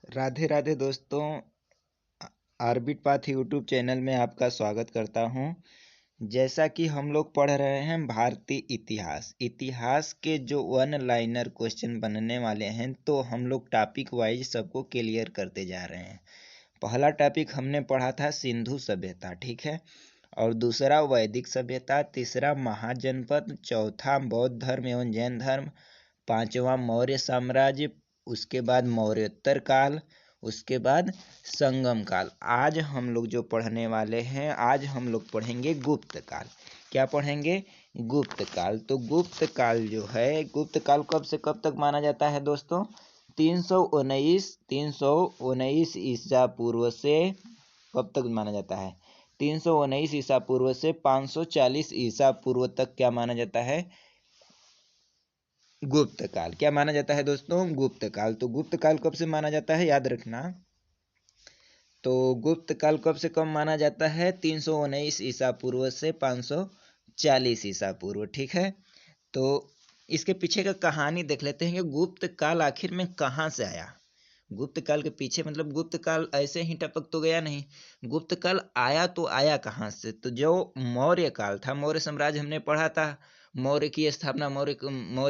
राधे राधे दोस्तों। Orbit path YouTube channel में आपका स्वागत करता हूं। जैसा कि हम लोग पढ़ रहे हैं भारतीय इतिहास के जो वन लाइनर क्वेश्चन बनने वाले हैं, तो हम लोग टॉपिक वाइज सबको क्लियर करते जा रहे हैं। पहला टॉपिक हमने पढ़ा था सिंधु सभ्यता, ठीक है, और दूसरा वैदिक सभ्यता, तीसरा महाजनपद, चौथा बौद्ध धर्म एवं जैन धर्म, पांचवा मौर्य साम्राज्य, उसके बाद मौर्योत्तर काल, उसके बाद संगम काल। आज हम लोग जो पढ़ने वाले हैं, आज हम लोग पढ़ेंगे गुप्त काल। क्या पढ़ेंगे? गुप्त काल। तो गुप्त काल जो है, गुप्त काल कब से कब तक माना जाता है दोस्तों? 319 ईसा पूर्व से कब तक माना जाता है? 319 ईसा पूर्व से 540 ईसा पूर्व तक क्या माना जाता है? गुप्त काल। क्या माना जाता है दोस्तों? गुप्त काल। तो गुप्त काल कब से माना जाता है, याद रखना। तो गुप्त काल कब से कब माना जाता है? 319 ईसा पूर्व से 540 ईसा पूर्व, ठीक है। तो इसके पीछे का कहानी देख लेते हैं कि गुप्त काल आखिर में कहाँ से आया। गुप्त काल के पीछे मतलब गुप्त काल ऐसे ही टपक तो गया नहीं। गुप्त काल आया तो आया कहाँ से? तो जो मौर्य काल था, मौर्य साम्राज्य हमने पढ़ा था। मौर्य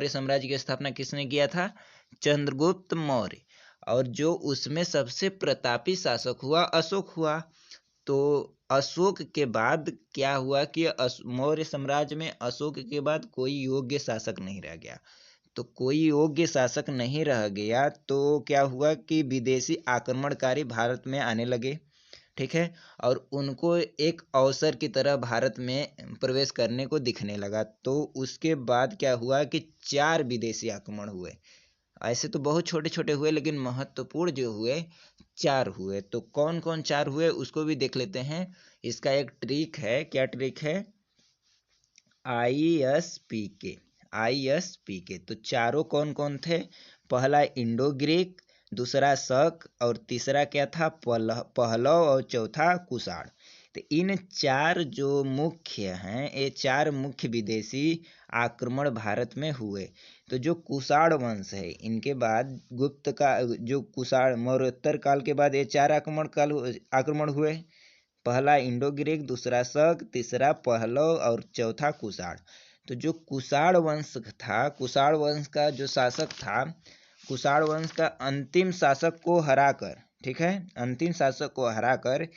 साम्राज्य की स्थापना किसने किया था? चंद्रगुप्त मौर्य। और जो उसमें सबसे प्रतापी शासक हुआ, अशोक हुआ। तो अशोक के बाद क्या हुआ कि मौर्य साम्राज्य में अशोक के बाद कोई योग्य शासक नहीं रह गया। तो कोई योग्य शासक नहीं रह गया तो क्या हुआ कि विदेशी आक्रमणकारी भारत में आने लगे, ठीक है, और उनको एक अवसर की तरह भारत में प्रवेश करने को दिखने लगा। तो उसके बाद क्या हुआ कि 4 विदेशी आक्रमण हुए। ऐसे तो बहुत छोटे छोटे हुए, लेकिन महत्वपूर्ण जो हुए 4 हुए। तो कौन कौन 4 हुए उसको भी देख लेते हैं। इसका एक ट्रिक है। क्या ट्रिक है? ISPK। तो चारों कौन कौन थे? पहला इंडो ग्रीक, दूसरा शक, और तीसरा क्या था? पहलव, और चौथा कुषाण। तो इन 4 जो मुख्य हैं, ये 4 मुख्य विदेशी आक्रमण भारत में हुए। तो जो कुषाण वंश है, इनके बाद गुप्त का जो कुषाण मौर्योत्तर काल के बाद ये 4 आक्रमण हुए। पहला इंडो ग्रीक, दूसरा शक, तीसरा पहलव और चौथा कुषाण। तो जो कुषाण वंश था, कुषाण वंश का जो शासक था, कुषाण वंश का अंतिम शासक को हराकर, ठीक है, अंतिम शासक को हराकर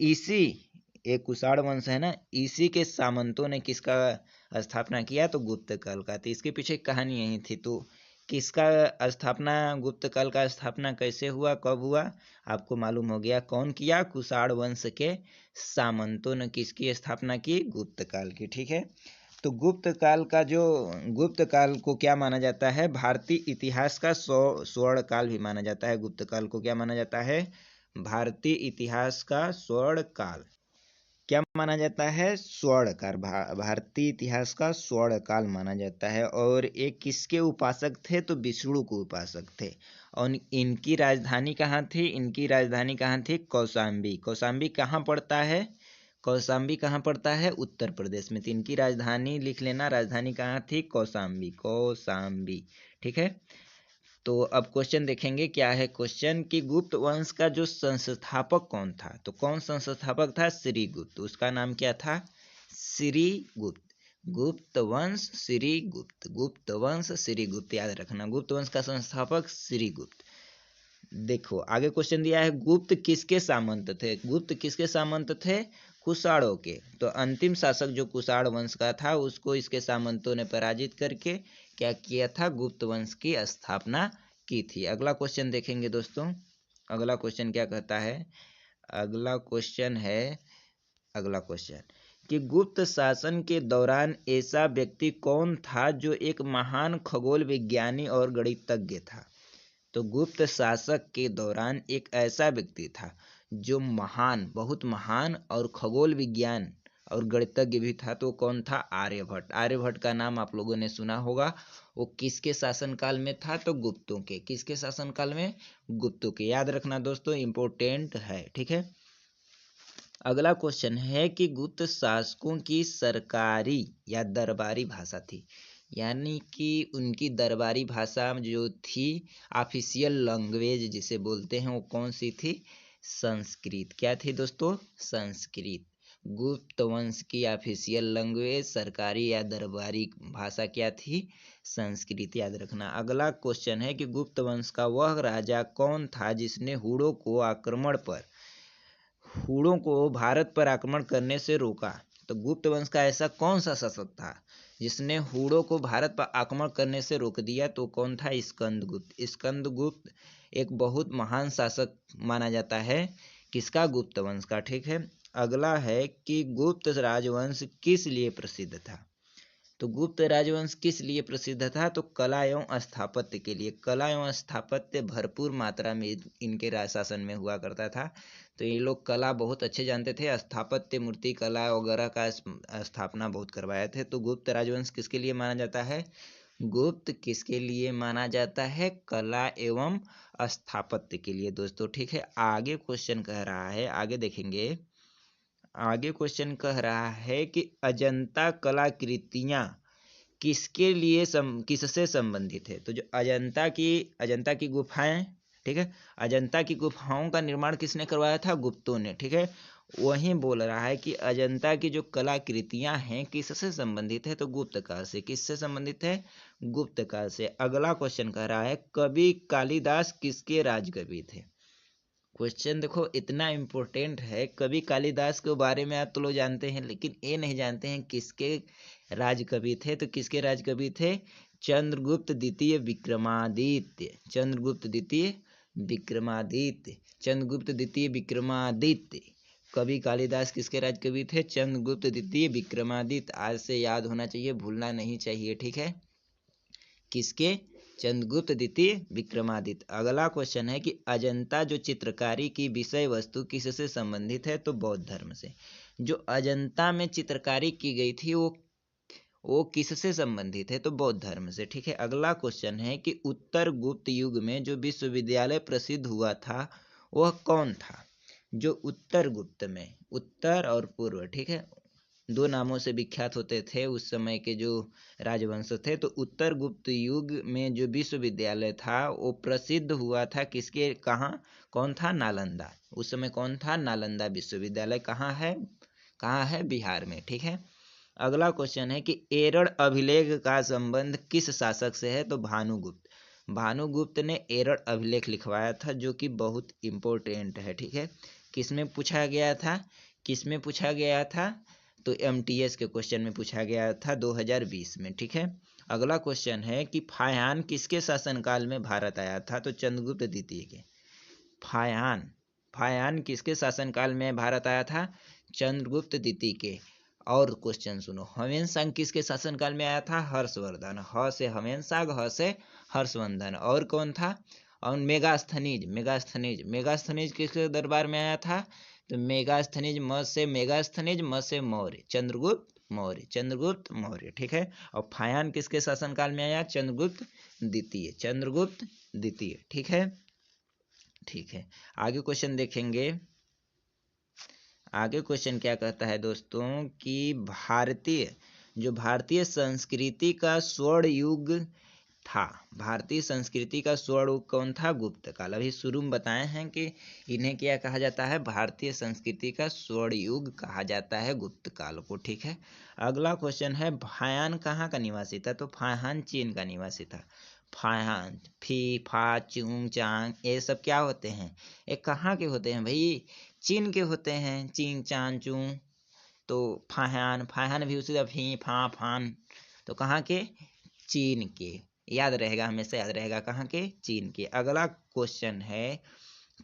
इसी एक कुषाण वंश है ना, इसी के सामंतों ने किसका स्थापना किया? तो गुप्त काल का। तो इसके पीछे कहानी यही थी। तो किसका स्थापना, गुप्त काल का स्थापना कैसे हुआ, कब हुआ? आपको मालूम हो गया। कौन किया? कुषाण वंश के सामंतों ने किसकी स्थापना की? गुप्त काल की, ठीक है। तो गुप्त काल को क्या माना जाता है? भारतीय इतिहास का स्वर्ण काल भी माना जाता है। गुप्त काल को क्या माना जाता है? भारतीय इतिहास का स्वर्ण काल। क्या माना जाता है? स्वर्ण काल। भारतीय इतिहास का स्वर्ण काल माना जाता है। और ये किसके उपासक थे? तो विष्णु के उपासक थे। और इनकी राजधानी कहाँ थी? इनकी राजधानी कहाँ थी? कौशाम्बी। कौशाम्बी कहाँ पड़ता है? कौशाम्बी कहाँ पड़ता है? उत्तर प्रदेश में। तो इनकी राजधानी लिख लेना, राजधानी कहाँ थी? कौशाम्बी। कौशाम्बी, ठीक है। तो अब क्वेश्चन देखेंगे। क्या है क्वेश्चन कि गुप्त वंश का जो संस्थापक कौन था? तो कौन संस्थापक था? श्रीगुप्त। उसका नाम क्या था? श्रीगुप्त। गुप्त वंश श्रीगुप्त, गुप्त वंश श्रीगुप्त, याद रखना। गुप्त वंश का संस्थापक श्रीगुप्त। देखो आगे क्वेश्चन दिया है, गुप्त किसके सामंत थे? गुप्त किसके सामंत थे? कुषाणों के। तो अंतिम शासक जो कुषाण वंश का था, उसको इसके सामंतों ने पराजित करके क्या किया था? गुप्त वंश की स्थापना की थी। अगला क्वेश्चन देखेंगे दोस्तों। अगला क्वेश्चन क्या कहता है? अगला क्वेश्चन कि गुप्त शासन के दौरान ऐसा व्यक्ति कौन था जो एक महान खगोल विज्ञानी और गणितज्ञ था? तो गुप्त शासक के दौरान एक ऐसा व्यक्ति था जो महान, बहुत महान और खगोल विज्ञान और गणितज्ञ भी था। तो कौन था? आर्यभट्ट। आर्यभट्ट का नाम आप लोगों ने सुना होगा। वो किसके शासनकाल में था? तो गुप्तों के। किसके शासनकाल में? गुप्तों के। याद रखना दोस्तों, इंपॉर्टेंट है, ठीक है। अगला क्वेश्चन है कि गुप्त शासकों की सरकारी या दरबारी भाषा थी। यानी कि उनकी दरबारी भाषा जो थी, ऑफिशियल लैंग्वेज जिसे बोलते हैं, वो कौन सी थी? संस्कृत। क्या थी दोस्तों? संस्कृत। गुप्त वंश की ऑफिशियल लैंग्वेज, सरकारी या दरबारी भाषा क्या थी? संस्कृत। याद रखना। अगला क्वेश्चन है कि गुप्त वंश का वह राजा कौन था जिसने हूणों को भारत पर आक्रमण करने से रोका? तो गुप्त वंश का ऐसा कौन सा शासक था जिसने हूणों को भारत पर आक्रमण करने से रोक दिया? तो कौन था? स्कंदगुप्त। स्कंदगुप्त एक बहुत महान शासक माना जाता है। किसका? गुप्त वंश का। ठीक है। अगला है कि गुप्त राजवंश किस लिए प्रसिद्ध था? तो गुप्त राजवंश किस लिए प्रसिद्ध था? तो कला एवं स्थापत्य के लिए। कला एवं स्थापत्य भरपूर मात्रा में इनके राज शासन में हुआ करता था। तो ये लोग कला बहुत अच्छे जानते थे। स्थापत्य, मूर्ति कला वगैरह का स्थापना बहुत करवाए थे। तो गुप्त राजवंश किसके लिए माना जाता है? गुप्त किसके लिए माना जाता है? कला एवं स्थापत्य के लिए दोस्तों। ठीक है। आगे क्वेश्चन कह रहा है, आगे देखेंगे। आगे क्वेश्चन कह रहा है कि अजंता कलाकृतियां किससे संबंधित है? तो जो अजंता की गुफाएं, ठीक है, अजंता की गुफाओं का निर्माण किसने करवाया था? गुप्तों ने। ठीक है। वही बोल रहा है कि अजंता की जो कलाकृतियां हैं किससे संबंधित है? तो गुप्त काल से। किससे संबंधित है? गुप्त काल से। अगला क्वेश्चन कह रहा है कवि कालिदास किसके राजकवि थे? क्वेश्चन देखो इतना इम्पोर्टेंट है। कवि कालिदास के बारे में आप तो लोग जानते हैं, लेकिन ये नहीं जानते हैं किसके राजकवि थे। तो किसके राजकवि थे? चंद्रगुप्त द्वितीय विक्रमादित्य। चंद्रगुप्त द्वितीय विक्रमादित्य। चंद्रगुप्त द्वितीय विक्रमादित्य। कवि कालिदास किसके राजकवि थे? चंद्रगुप्त द्वितीय विक्रमादित्य। आज से याद होना चाहिए, भूलना नहीं चाहिए। ठीक है। किसके? चंद्रगुप्त द्वितीय विक्रमादित्य। अगला क्वेश्चन है कि अजंता जो चित्रकारी की विषय वस्तु किससे संबंधित है? तो बौद्ध धर्म से। जो अजंता में चित्रकारी की गई थी वो किससे संबंधित है? तो बौद्ध धर्म से। ठीक है। अगला क्वेश्चन है कि उत्तर गुप्त युग में जो विश्वविद्यालय प्रसिद्ध हुआ था वह कौन था? जो उत्तर गुप्त में, उत्तर और पूर्व, ठीक है, दो नामों से विख्यात होते थे उस समय के जो राजवंश थे। तो उत्तर गुप्त युग में जो विश्वविद्यालय था वो प्रसिद्ध हुआ था किसके? कहाँ? कौन था? नालंदा। उस समय कौन था? नालंदा विश्वविद्यालय। कहाँ है? कहाँ है? बिहार में। ठीक है। अगला क्वेश्चन है कि एरड़ अभिलेख का संबंध किस शासक से है? तो भानुगुप्त। भानुगुप्त ने एरड़ अभिलेख लिखवाया था, जो कि बहुत इम्पोर्टेंट है। ठीक है। किसमें पूछा गया था? किसमें पूछा गया था? तो एमटीएस के क्वेश्चन में पूछा गया था 2020 में। ठीक है। अगला क्वेश्चन है कि फायान किसके शासनकाल में भारत आया था? तो चंद्रगुप्त द्वितीय के। फायान फायान किसके शासनकाल में भारत आया था? चंद्रगुप्त द्वितीय के। और क्वेश्चन सुनो, हवेनसांग किसके शासनकाल में आया था? हर्षवर्धन। ह से हवेनसांग, ह से हर्षवर्धन। और कौन था? और मेगास्थनीज। मेगास्थनीज किसके दरबार में आया था? तो मेगास्थनीज, म से मेगास्थनीज, म से मौर्य। चंद्रगुप्त मौर्य। चंद्रगुप्त मौर्य। ठीक है। और फायान किसके शासनकाल में आया? चंद्रगुप्त द्वितीय। चंद्रगुप्त द्वितीय। ठीक है। ठीक है। आगे क्वेश्चन देखेंगे। आगे क्वेश्चन क्या कहता है दोस्तों कि भारतीय संस्कृति का स्वर्ण युग था। भारतीय संस्कृति का स्वर्ण युग कौन था? गुप्त काल। अभी शुरू में बताए हैं कि इन्हें क्या कहा जाता है? भारतीय संस्कृति का स्वर्ण युग कहा जाता है गुप्त काल को। ठीक है। अगला क्वेश्चन है फायान कहाँ का निवासी था? तो फायान चीन का निवासी था। फायान, फी, फा, चूंग, चांग, ये सब क्या होते हैं? ये कहाँ के होते हैं भाई? चीन के होते हैं। चीन, चांग, चूंग। तो फायान भी उसी तरह फी, फा, फान। तो कहाँ के? चीन के। याद रहेगा, हमेशा याद रहेगा, कहाँ के? चीन के। अगला क्वेश्चन है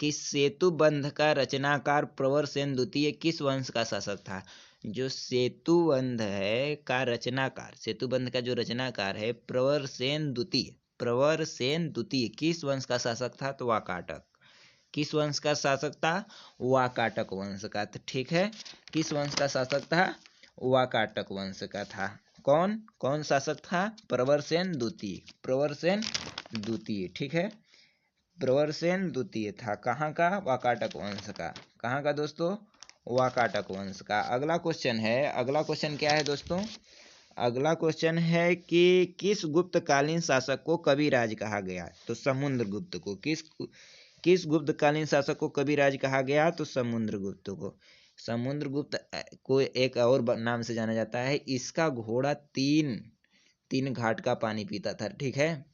कि सेतु बंध का रचनाकार प्रवर सेन द्वितीय किस वंश का शासक था? जो सेतु बंध है का रचनाकार, सेतु बंध का जो रचनाकार है प्रवर सेन द्वितीय। प्रवर सेन द्वितीय किस वंश का शासक था? तो वाकाटक। किस वंश का शासक था? वाकाटक वंश का। तो ठीक है। किस वंश का शासक था? वाकाटक वंश का था। कौन शासक था? प्रवरसेन द्वितीय। प्रवरसेन द्वितीय। ठीक है। प्रवरसेन द्वितीय था। कहाँ का? वाकाटक वंश का। कहाँ का दोस्तों? वाकाटक वंश का। अगला क्वेश्चन क्या है दोस्तों? अगला क्वेश्चन है कि किस गुप्तकालीन शासक को कविराज कहा गया? तो समुद्रगुप्त को। किस गुप्तकालीन शासक को कविराज कहा गया? तो समुद्रगुप्त को। समुद्रगुप्त को एक और नाम से जाना जाता है, इसका घोड़ा तीन घाट का पानी पीता था, ठीक है,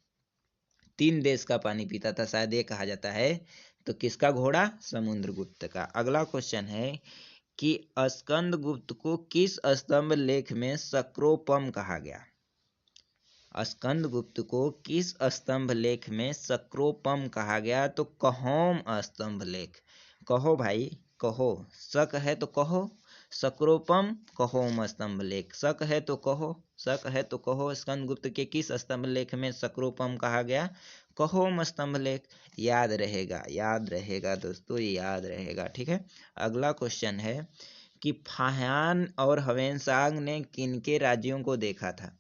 3 देश का पानी पीता था, शायद ये कहा जाता है। तो किसका घोड़ा? समुद्रगुप्त का। अगला क्वेश्चन है कि स्कंदगुप्त को किस स्तंभ लेख में सक्रोपम कहा गया? स्कंदगुप्त को किस स्तंभ लेख में सक्रोपम कहा गया? तो कहोम स्तंभ लेख। कहो भाई, कहो। शक है तो कहो। सक्रोपम कहोम स्तंभ लेख। शक है तो कहो, शक है तो कहो। स्कंदगुप्त के किस स्तंभ लेख में सक्रोपम कहा गया? कहोम स्तंभ लेख। याद रहेगा, याद रहेगा दोस्तों, याद रहेगा, ठीक है। अगला क्वेश्चन है कि फाह्यान और हवेनसांग ने किनके राज्यों को देखा था?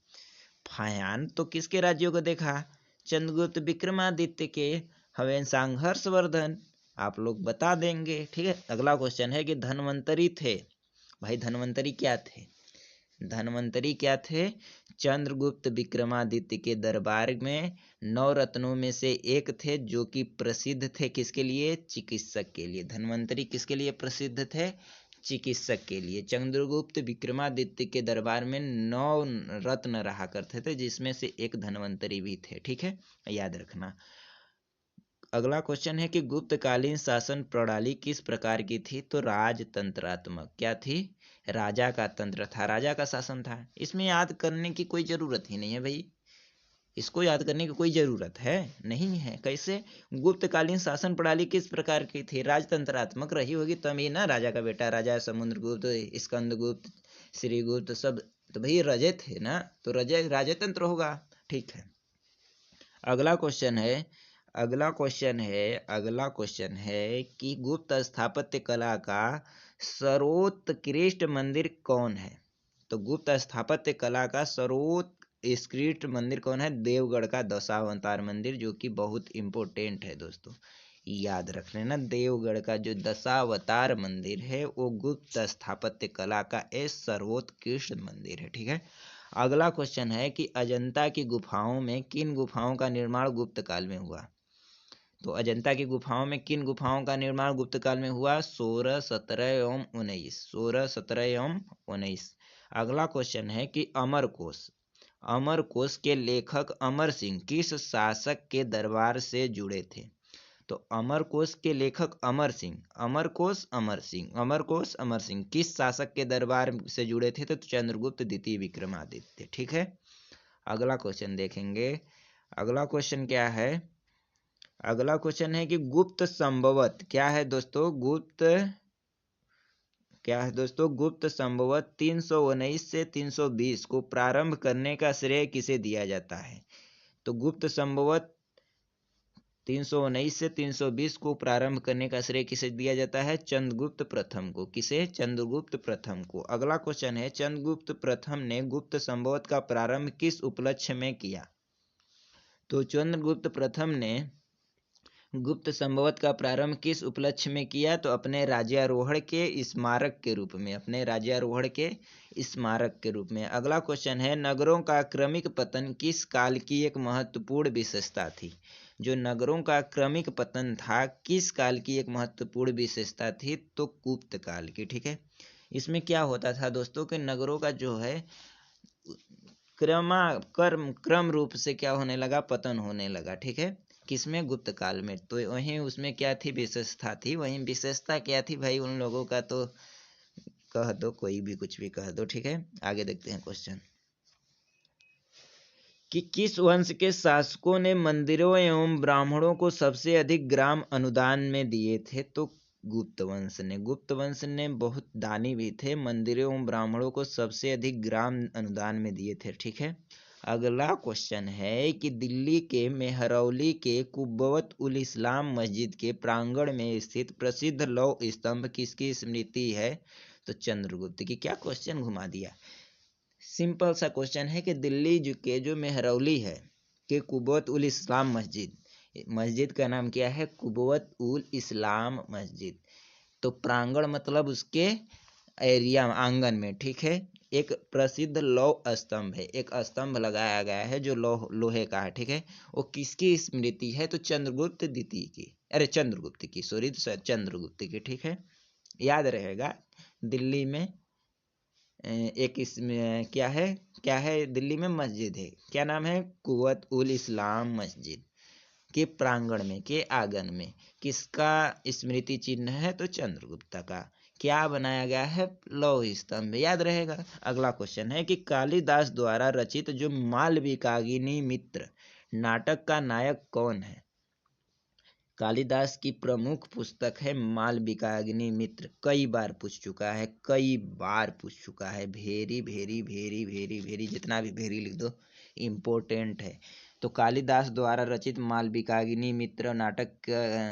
फाह्यान तो किसके राज्यों को देखा? चंद्रगुप्त विक्रमादित्य के। हवेनसांग हर्षवर्धन। आप लोग बता देंगे, ठीक है। अगला क्वेश्चन है कि धन्वंतरी थे। भाई धन्वंतरी क्या थे? धन्वंतरी क्या थे? चंद्रगुप्त विक्रमादित्य के दरबार में 9 रत्नों में से एक थे, जो कि प्रसिद्ध थे किसके लिए? चिकित्सक के लिए। धन्वंतरी किसके लिए प्रसिद्ध थे? चिकित्सक के लिए। चंद्रगुप्त विक्रमादित्य के दरबार में 9 रत्न रहा करते थे, जिसमें से एक धन्वंतरी भी थे, ठीक है, याद रखना। अगला क्वेश्चन है कि गुप्तकालीन शासन प्रणाली किस प्रकार की थी? तो राजतंत्रात्मक। क्या थी? राजा का तंत्र था, राजा का शासन था। इसमें याद करने की कोई जरूरत ही नहीं है भाई, इसको याद करने की कोई जरूरत है नहीं है। कैसे? गुप्तकालीन शासन प्रणाली किस प्रकार की थी? राजतंत्रात्मक रही होगी तभी ना। राजा का बेटा राजा, समुद्रगुप्त, स्कंदगुप्त, श्रीगुप्त, सब तो भाई रजे थे ना, तो रजे राजतंत्र होगा, ठीक है। अगला क्वेश्चन है कि गुप्त स्थापत्य कला का सर्वोत्कृष्ट मंदिर कौन है? तो गुप्त स्थापत्य कला का सर्वोत्कृष्ट मंदिर कौन है? देवगढ़ का दशावतार मंदिर, जो कि बहुत इंपॉर्टेंट है दोस्तों, याद रख लेना। देवगढ़ का जो दशावतार मंदिर है वो गुप्त स्थापत्य कला का सर्वोत्कृष्ट मंदिर है, ठीक है। अगला क्वेश्चन है कि अजंता की गुफाओं में किन गुफाओं का निर्माण गुप्त काल में हुआ? तो अजंता की गुफाओं में किन गुफाओं का निर्माण गुप्त काल में हुआ? 16, 17 एवं 19। 16, 17 एवं 19। अगला क्वेश्चन है कि अमरकोश के लेखक अमर सिंह किस शासक के दरबार से जुड़े थे? तो अमरकोश के लेखक अमर सिंह, अमरकोश अमर सिंह किस शासक के दरबार से जुड़े थे? तो चंद्रगुप्त द्वितीय विक्रमादित्य, ठीक है। अगला क्वेश्चन देखेंगे। अगला क्वेश्चन क्या है? अगला क्वेश्चन है कि गुप्त संभवत क्या है दोस्तों? गुप्त संभवत 319 से 320 को प्रारंभ करने का श्रेय किसे दिया जाता है? तो गुप्त संभवत 319 से 320 को प्रारंभ करने का श्रेय किसे दिया जाता है? चंद्रगुप्त प्रथम को। किसे? चंद्रगुप्त प्रथम को। अगला क्वेश्चन है चंद्रगुप्त प्रथम ने गुप्त संभवत का प्रारंभ किस उपलक्ष्य में किया? तो चंद्रगुप्त प्रथम ने गुप्त संभवत का प्रारंभ किस उपलक्ष्य में किया? तो अपने राज्यारोहण के स्मारक के रूप में, अपने राज्यारोहण के स्मारक के रूप में। अगला क्वेश्चन है नगरों का क्रमिक पतन किस काल की एक महत्वपूर्ण विशेषता थी? जो नगरों का क्रमिक पतन था किस काल की एक महत्वपूर्ण विशेषता थी? तो गुप्त काल की, ठीक है। इसमें क्या होता था दोस्तों कि नगरों का जो है क्रम रूप से क्या होने लगा? पतन होने लगा, ठीक है। किसमें? गुप्त काल में। तो वहीं उसमें क्या थी? विशेषता थी। वहीं विशेषता क्या थी भाई उन लोगों का? तो कह दो, कोई भी कुछ भी कह दो, ठीक है। आगे देखते हैं क्वेश्चन कि किस वंश के शासकों ने मंदिरों एवं ब्राह्मणों को सबसे अधिक ग्राम अनुदान में दिए थे? तो गुप्त वंश ने। गुप्त वंश ने बहुत दानी भी थे, मंदिरों एवं ब्राह्मणों को सबसे अधिक ग्राम अनुदान में दिए थे, ठीक है। अगला क्वेश्चन है कि दिल्ली के मेहरौली के कुब्बत उल इस्लाम मस्जिद के प्रांगण में स्थित प्रसिद्ध लौह स्तंभ किसकी स्मृति है? तो चंद्रगुप्त की। क्या क्वेश्चन घुमा दिया? सिंपल सा क्वेश्चन है कि दिल्ली के जो मेहरौली है के कुब्बत उल इस्लाम मस्जिद, मस्जिद का नाम क्या है? कुब्बत उल इस्लाम मस्जिद। तो प्रांगण मतलब उसके एरिया आंगन में, ठीक है। एक प्रसिद्ध लौह स्तंभ है, एक स्तंभ लगाया गया है जो लोहे का है, ठीक है। वो किसकी स्मृति है? तो चंद्रगुप्त द्वितीय की, अरे चंद्रगुप्त की, सॉरी चंद्रगुप्त की, ठीक है। याद रहेगा दिल्ली में एक इसमें क्या है दिल्ली में मस्जिद है, क्या नाम है? कुव्वत उल इस्लाम मस्जिद के प्रांगण में, के आंगन में किसका स्मृति चिन्ह है? तो चंद्रगुप्त का। क्या बनाया गया है? लौह स्तंभ, याद रहेगा। अगला क्वेश्चन है कि कालिदास द्वारा रचित जो मालविकाग्नि मित्र नाटक का नायक कौन है? कालिदास की प्रमुख पुस्तक है मालविकाग्नि मित्र। कई बार पूछ चुका है, कई बार पूछ चुका है। भेरी भेरी भेरी भेरी भेरी, जितना भी भेरी लिख दो, इम्पोर्टेंट है। तो कालिदास द्वारा रचित मालविकाग्नि मित्र नाटक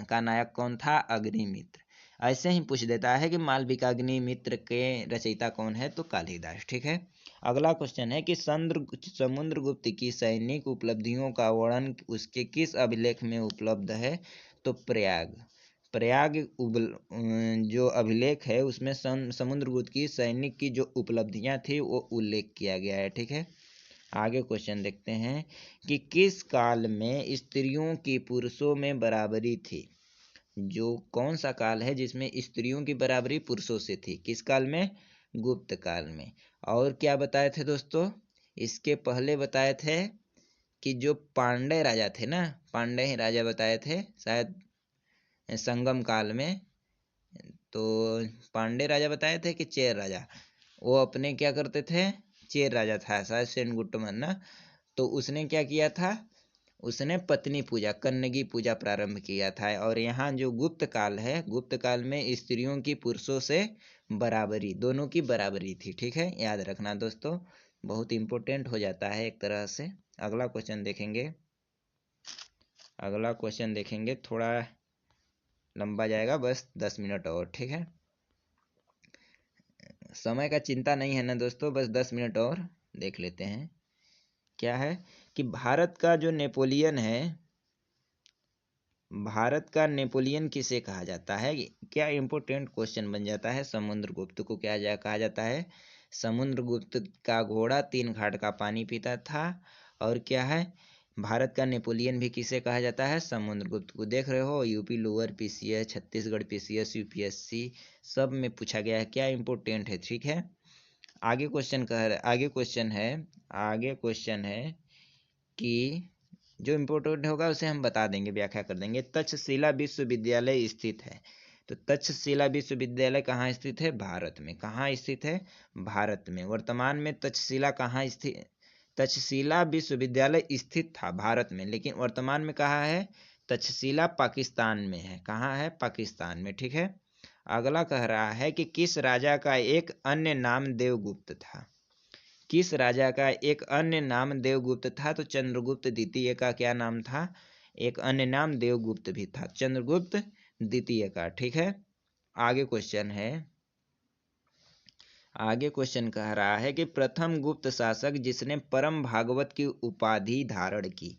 का नायक कौन था? अग्निमित्र। ऐसे ही पूछ देता है कि मालविकाग्नि मित्र के रचयिता कौन है? तो कालिदास, ठीक है। अगला क्वेश्चन है कि समुद्रगुप्त की सैनिक उपलब्धियों का वर्णन उसके किस अभिलेख में उपलब्ध है? तो प्रयाग जो अभिलेख है उसमें समुद्रगुप्त की सैनिक की जो उपलब्धियां थी वो उल्लेख किया गया है, ठीक है। आगे क्वेश्चन देखते हैं कि किस काल में स्त्रियों की पुरुषों में बराबरी थी? जो कौन सा काल है जिसमें स्त्रियों की बराबरी पुरुषों से थी? किस काल में? गुप्त काल में। और क्या बताए थे दोस्तों? इसके पहले बताए थे कि जो पांड्य राजा थे ना, पांड्य ही राजा बताए थे शायद संगम काल में। तो पांड्य राजा बताए थे कि चेर राजा? वो अपने क्या करते थे? चेर राजा था शायद सेनगुप्तमन ना। तो उसने क्या किया था? उसने पत्नी पूजा, कन्नगी पूजा प्रारंभ किया था। और यहाँ जो गुप्त काल है, गुप्त काल में स्त्रियों की पुरुषों से बराबरी, दोनों की बराबरी थी, ठीक है। याद रखना दोस्तों, बहुत इंपॉर्टेंट हो जाता है एक तरह से। अगला क्वेश्चन देखेंगे, अगला क्वेश्चन देखेंगे, थोड़ा लंबा जाएगा, बस 10 मिनट और, ठीक है। समय का चिंता नहीं है ना दोस्तों, बस 10 मिनट और देख लेते हैं। क्या है कि भारत का जो नेपोलियन है, भारत का नेपोलियन किसे कहा जाता है? क्या इंपॉर्टेंट क्वेश्चन बन जाता है। समुद्रगुप्त को क्या कहा जाता है? समुद्रगुप्त का घोड़ा 3 घाट का पानी पीता था। और क्या है? भारत का नेपोलियन भी किसे कहा जाता है? समुद्रगुप्त को। देख रहे हो, UP lower PCS, Chhattisgarh PCS, UPSC सब में पूछा गया है। क्या इंपॉर्टेंट है, ठीक है। आगे क्वेश्चन है कि जो इम्पोर्टेंट होगा उसे हम बता देंगे, व्याख्या कर देंगे। तक्षशिला विश्वविद्यालय स्थित है। तो तक्षशिला विश्वविद्यालय कहाँ स्थित है? भारत में। कहाँ स्थित है? भारत में। वर्तमान में तक्षशिला कहाँ स्थित? तक्षशिला विश्वविद्यालय स्थित था भारत में, लेकिन वर्तमान में कहाँ है? तक्षशिला पाकिस्तान में है। कहाँ है? पाकिस्तान में, ठीक है। अगला कह रहा है कि किस राजा का एक अन्य नाम देवगुप्त था? किस राजा का एक अन्य नाम देवगुप्त था? तो चंद्रगुप्त द्वितीय का क्या नाम था? एक अन्य नाम देवगुप्त भी था, चंद्रगुप्त द्वितीय का, ठीक है। आगे क्वेश्चन कह रहा है कि प्रथम गुप्त शासक जिसने परम भागवत की उपाधि धारण की।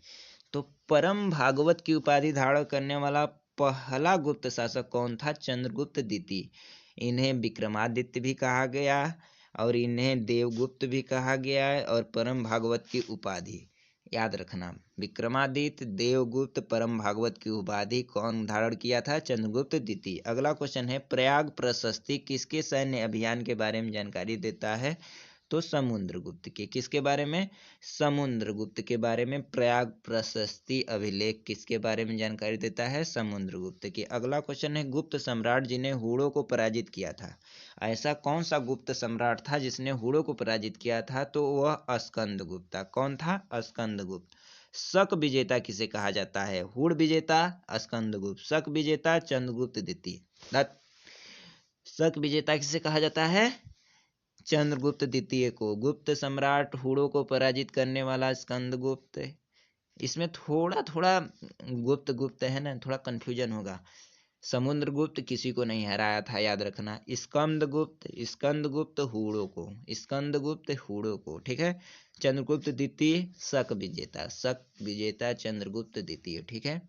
तो परम भागवत की उपाधि धारण करने वाला पहला गुप्त शासक कौन था? चंद्रगुप्त द्वितीय। इन्हें विक्रमादित्य भी कहा गया और इन्हें देवगुप्त भी कहा गया है। और परम भागवत की उपाधि याद रखना, विक्रमादित्य, देवगुप्त, परम भागवत की उपाधि कौन धारण किया था? चंद्रगुप्त द्वितीय। अगला क्वेश्चन है प्रयाग प्रशस्ति किसके सैन्य अभियान के बारे में जानकारी देता है? तो समुद्रगुप्त के। किसके बारे में? समुद्रगुप्त के बारे में। प्रयाग प्रशस्ति अभिलेख किसके बारे में जानकारी देता है? समुद्रगुप्त के। अगला क्वेश्चन है गुप्त सम्राट जिन्हें हुड़ों को पराजित किया था। ऐसा कौन सा गुप्त सम्राट था जिसने हुड़ों को पराजित किया था? तो वह स्कंदगुप्त। कौन था? स्कंदगुप्त। शक विजेता किसे कहा जाता है? हुड़ विजेता स्कंदगुप्त, शक विजेता चंद्रगुप्त द्वितीय। शक विजेता किसे कहा जाता है? चंद्रगुप्त द्वितीय को। गुप्त सम्राट हुड़ों को पराजित करने वाला स्कंदगुप्त। इसमें थोड़ा थोड़ा गुप्त है ना, थोड़ा कंफ्यूजन होगा। समुद्रगुप्त किसी को नहीं हराया था, याद रखना। स्कंदगुप्त हुड़ों को, ठीक है। चंद्रगुप्त द्वितीय शक विजेता चंद्रगुप्त द्वितीय, ठीक है।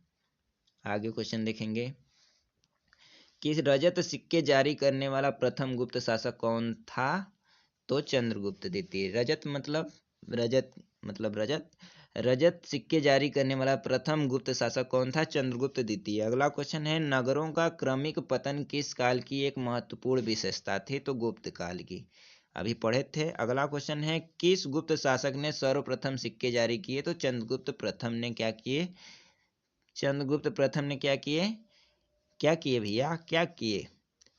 आगे क्वेश्चन देखेंगे कि रजत सिक्के जारी करने वाला प्रथम गुप्त शासक कौन था? तो चंद्रगुप्त द्वितीय। रजत रजत सिक्के जारी करने वाला प्रथम गुप्त शासक कौन था? चंद्रगुप्त द्वितीय। अगला क्वेश्चन है, नगरों का क्रमिक पतन किस काल की एक महत्वपूर्ण विशेषता थी? तो गुप्त काल की, अभी पढ़े थे। अगला क्वेश्चन है, किस गुप्त शासक ने सर्वप्रथम सिक्के जारी किए? तो चंद्रगुप्त प्रथम ने क्या किए? चंद्रगुप्त प्रथम ने क्या किए? क्या किए भैया? क्या किए?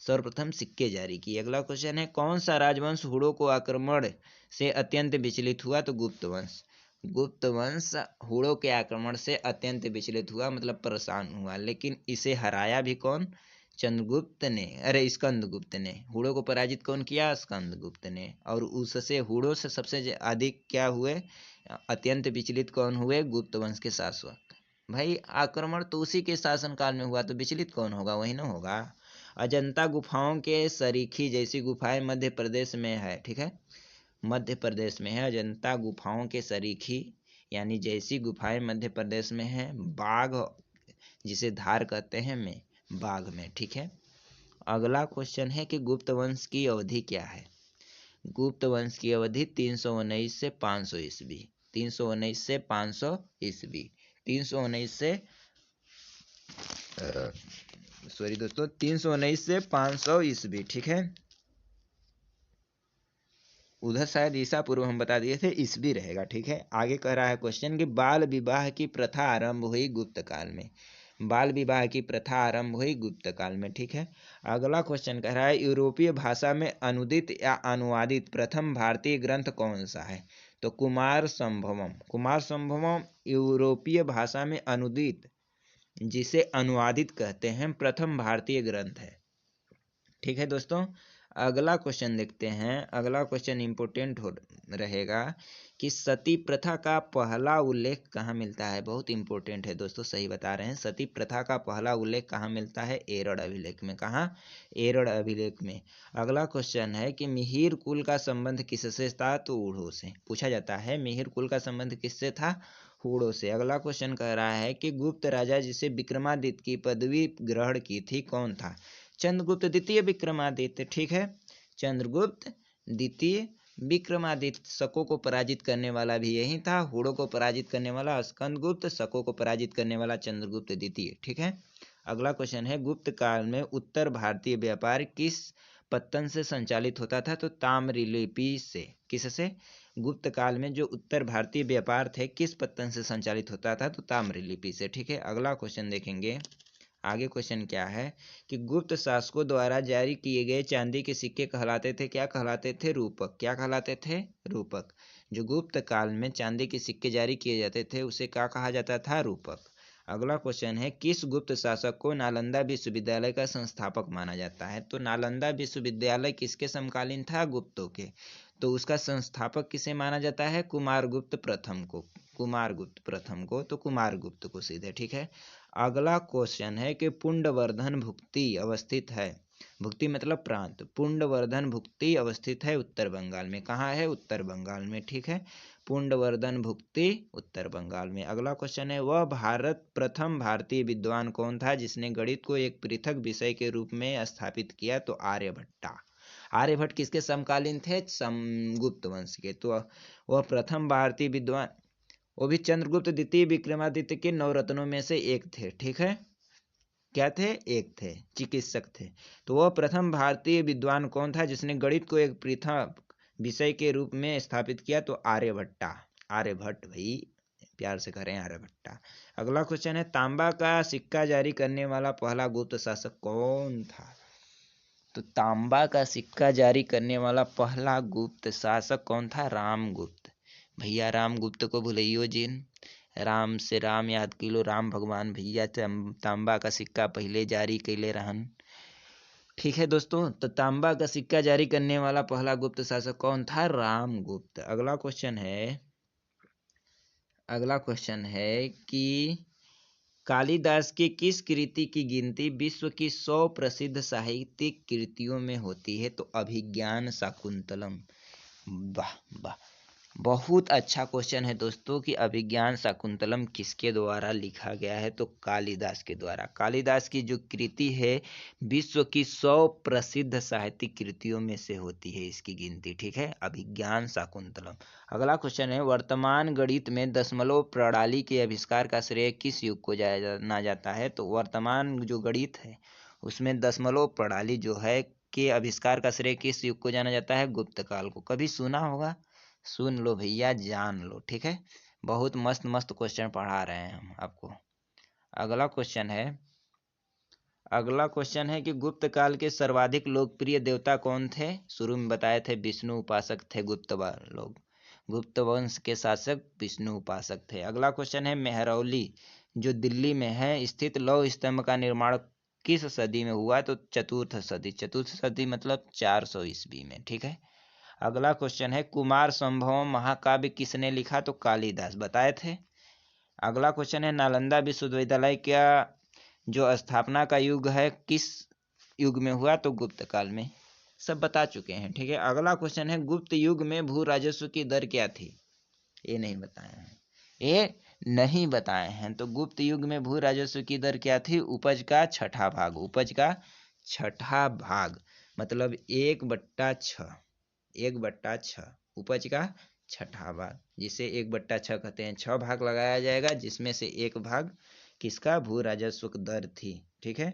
सर्वप्रथम सिक्के जारी किए। अगला क्वेश्चन है, कौन सा राजवंश हुड़ों को आक्रमण से अत्यंत विचलित हुआ? तो गुप्त वंश। गुप्त वंश हुड़ों के आक्रमण से अत्यंत विचलित हुआ, मतलब परेशान हुआ। लेकिन इसे हराया भी कौन? चंद्रगुप्त ने, अरे स्कंदगुप्त ने। हुड़ों को पराजित कौन किया? स्कंदगुप्त ने। और उससे हुड़ों से सबसे अधिक क्या हुए? अत्यंत विचलित कौन हुए? गुप्त वंश के शासक। भाई आक्रमण तो उसी के शासनकाल में हुआ, तो विचलित कौन होगा? वही ना होगा। अजंता गुफाओं के सरीखी जैसी गुफाएं मध्य प्रदेश में है, ठीक है, मध्य प्रदेश में है। अजंता गुफाओं के सरीखी यानी जैसी गुफाएं मध्य प्रदेश में है। बाघ जिसे धार कहते हैं में, बाघ में, ठीक है। अगला क्वेश्चन है कि गुप्त वंश की अवधि क्या है? गुप्त वंश की अवधि 319 से 500 ईस्वी। 319 से 500 ईस्वी। 319 से 319 से 500 ईस्वी, ठीक है। उधर शायद ईसा पूर्व हम बता दिए थे, ईस्वी रहेगा, ठीक है। आगे कह रहा है क्वेश्चन कि बाल विवाह की प्रथा आरंभ हुई गुप्त काल में। बाल विवाह की प्रथा आरंभ हुई गुप्त काल में, ठीक है। अगला क्वेश्चन कह रहा है, यूरोपीय भाषा में अनुदित या अनुवादित प्रथम भारतीय ग्रंथ कौन सा है? तो कुमार संभवम। कुमार संभवम यूरोपीय भाषा में अनुदित, जिसे अनुवादित कहते हैं, प्रथम भारतीय ग्रंथ है, ठीक है दोस्तों। अगला क्वेश्चन देखते हैं। अगला क्वेश्चन इंपोर्टेंट रहेगा कि सती प्रथा का पहला उल्लेख कहाँ मिलता है? बहुत इंपॉर्टेंट है दोस्तों, सही बता रहे हैं। सती प्रथा का पहला उल्लेख कहाँ मिलता है? एरड़ अभिलेख में। कहाँ? एरड़ अभिलेख में। अगला क्वेश्चन है कि मिहिर कुल का संबंध किससे था? तो हूणों से। पूछा जाता है मिहिर कुल का संबंध किससे था? हूणों से। अगला क्वेश्चन कह रहा है कि गुप्त राजा जिसे विक्रमादित्य की पदवी ग्रहण की थी कौन था? चंद्रगुप्त द्वितीय विक्रमादित्य, ठीक है। चंद्रगुप्त द्वितीय विक्रमादित्य। शकों को पराजित करने वाला भी यही था। हूणों को पराजित करने वाला स्कंदगुप्त, शकों को पराजित करने वाला चंद्रगुप्त द्वितीय, ठीक है। अगला क्वेश्चन है, गुप्त काल में उत्तर भारतीय व्यापार किस पत्तन से संचालित होता था? तो ताम्रलिपि से। किससे? गुप्त काल में जो उत्तर भारतीय व्यापार थे किस पत्तन से संचालित होता था? तो ताम्रलिपि से, ठीक है। अगला क्वेश्चन देखेंगे। आगे क्वेश्चन क्या है कि गुप्त शासकों द्वारा जारी किए गए चांदी के सिक्के कहलाते थे, क्या कहलाते थे? रूपक। क्या कहलाते थे? रूपक। जो गुप्त काल में चांदी के सिक्के जारी किए जाते थे उसे क्या कहा जाता था? रूपक। अगला क्वेश्चन है, किस गुप्त शासक को नालंदा विश्वविद्यालय का संस्थापक माना जाता है? तो नालंदा विश्वविद्यालय किसके समकालीन था? गुप्तों के। तो उसका संस्थापक किसे माना जाता है? कुमारगुप्त प्रथम को। कुमारगुप्त प्रथम को, तो कुमारगुप्त को सीधे, ठीक है। अगला क्वेश्चन है कि पुंडवर्धन भुक्ति अवस्थित है, भुक्ति मतलब प्रांत, पुंडवर्धन भुक्ति अवस्थित है उत्तर बंगाल में। कहाँ है? उत्तर बंगाल में, ठीक है। पुंडवर्धन भुक्ति उत्तर बंगाल में। अगला क्वेश्चन है, वह प्रथम भारतीय विद्वान कौन था जिसने गणित को एक पृथक विषय के रूप में स्थापित किया? तो आर्यभट्टा। आर्यभट्ट किसके समकालीन थे? गुप्त वंश के। तो वह प्रथम भारतीय विद्वान, वो भी चंद्रगुप्त द्वितीय विक्रमादित्य के 9 रत्नों में से एक थे, ठीक है। क्या थे? एक थे, चिकित्सक थे। तो वह प्रथम भारतीय विद्वान कौन था जिसने गणित को एक पृथक विषय के रूप में स्थापित किया? तो आर्यभट्टा। आर्यभट्ट, भाई प्यार से करें, आर्यभट्टा। अगला क्वेश्चन है, तांबा का सिक्का जारी करने वाला पहला गुप्त शासक कौन था? तो तांबा का सिक्का जारी करने वाला पहला गुप्त शासक कौन था? रामगुप्त। भैया रामगुप्त को भूलियो जिन, राम से राम याद किलो, राम भगवान भैया तांबा का सिक्का पहले जारी कैले रहन, ठीक है दोस्तों। तो तांबा का सिक्का जारी करने वाला पहला गुप्त शासक कौन था? रामगुप्त। अगला क्वेश्चन है कि कालिदास की किस कृति की गिनती विश्व की 100 प्रसिद्ध साहित्यिक कृतियों में होती है? तो अभिज्ञान शाकुंतलम। वाह वाह, बहुत अच्छा क्वेश्चन है दोस्तों कि अभिज्ञान शाकुंतलम किसके द्वारा लिखा गया है, तो कालिदास के द्वारा। कालिदास की जो कृति है विश्व की 100 प्रसिद्ध साहित्यिक कृतियों में से होती है इसकी गिनती, ठीक है, अभिज्ञान शाकुंतलम। अगला क्वेश्चन है, वर्तमान गणित में दशमलव प्रणाली के आविष्कार का श्रेय किस युग को जाना जाता है, तो वर्तमान जो गणित है उसमें दशमलव प्रणाली जो है के आविष्कार का श्रेय किस युग को जाना जाता है, गुप्त काल को। कभी सुना होगा, सुन लो भैया, जान लो, ठीक है। बहुत मस्त मस्त क्वेश्चन पढ़ा रहे हैं हम आपको। अगला क्वेश्चन है, अगला क्वेश्चन है कि गुप्त काल के सर्वाधिक लोकप्रिय देवता कौन थे। शुरू में बताए थे विष्णु उपासक थे गुप्त लोग, गुप्त वंश के शासक विष्णु उपासक थे। अगला क्वेश्चन है, मेहरौली जो दिल्ली में है स्थित लौह स्तंभ का निर्माण किस सदी में हुआ, तो चतुर्थ सदी। चतुर्थ सदी मतलब 400 ईस्वी में, ठीक है। अगला क्वेश्चन है, कुमार संभवम महाकाव्य किसने लिखा, तो कालिदास, बताए थे। अगला क्वेश्चन है, नालंदा विश्वविद्यालय का जो स्थापना का युग है किस युग में हुआ, तो गुप्त काल में, सब बता चुके हैं, ठीक है। अगला क्वेश्चन है, गुप्त युग में भू राजस्व की दर क्या थी, ये नहीं बताए हैं, ये नहीं बताए हैं। तो गुप्त युग में भू राजस्व की दर क्या थी, उपज का छठा भाग, उपज का छठा भाग मतलब 1/6, 1/6 उपज का छठा भाग, जिसे 1/6 कहते हैं। 6 भाग लगाया जाएगा जिसमें से एक भाग किसका, भू राजस्व दर थी, ठीक है।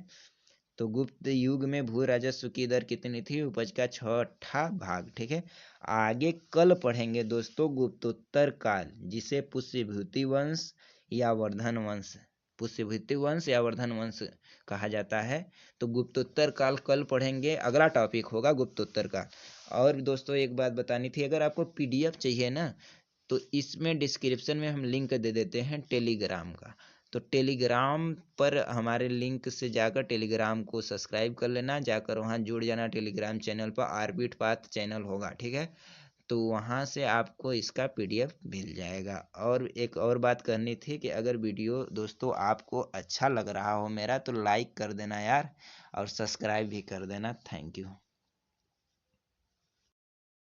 तो गुप्त युग में भू राजस्व की दर कितनी थी, उपज का छठा भाग, ठीक है। आगे कल पढ़ेंगे दोस्तों गुप्तोत्तर काल, जिसे पुष्यभूति वंश या वर्धन वंश, पुष्यभूति वंश या वर्धन वंश कहा जाता है। तो गुप्तोत्तर काल कल पढ़ेंगे, अगला टॉपिक होगा गुप्तोत्तर काल। और दोस्तों एक बात बतानी थी, अगर आपको पीडीएफ चाहिए ना तो इसमें डिस्क्रिप्शन में हम लिंक दे देते हैं टेलीग्राम का। तो टेलीग्राम पर हमारे लिंक से जाकर टेलीग्राम को सब्सक्राइब कर लेना, जाकर वहाँ जुड़ जाना टेलीग्राम चैनल पर, आर्बिट पाथ चैनल होगा, ठीक है। तो वहाँ से आपको इसका पीडीएफ मिल जाएगा। और एक और बात करनी थी कि अगर वीडियो दोस्तों आपको अच्छा लग रहा हो मेरा, तो लाइक कर देना यार, और सब्सक्राइब भी कर देना। Thank you.